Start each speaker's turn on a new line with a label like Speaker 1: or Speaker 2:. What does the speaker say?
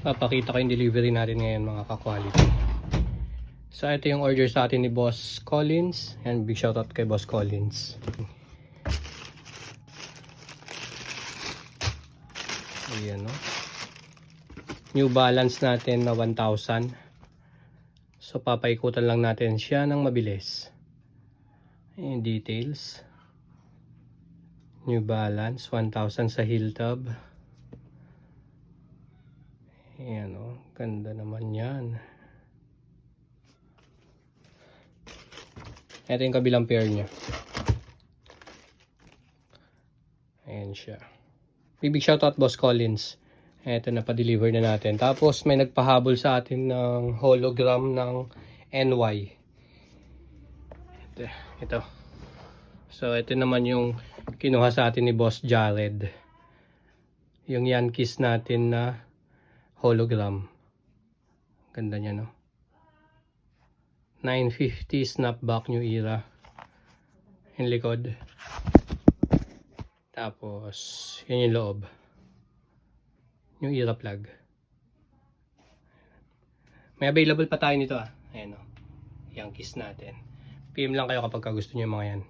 Speaker 1: Papakita ko yung delivery natin ngayon mga ka-quality. So ito yung order sa atin ni Boss Collins. And big shoutout kay Boss Collins. Ayan no. New Balance natin na 1,000. So papaikutan lang natin siya ng mabilis. Ayan details. New Balance 1,000 sa heel tab. Ayan o, ganda naman yan. Ito yung kabilang pair niya. Ayan siya. Big shoutout Boss Collins. Ito na pa-deliver na natin. Tapos may nagpahabol sa atin ng hologram ng NY. Ito. So ito naman yung kinuha sa atin ni Boss Jared. Yung Yankees natin na hologram. Ganda niya no. 950 snapback new era. Yung likod. Tapos yun yung loob. Yung era plug. May available pa tayo nito ah. Ayan o. Yankees natin. PM lang kayo kapag gusto nyo yung mga yan.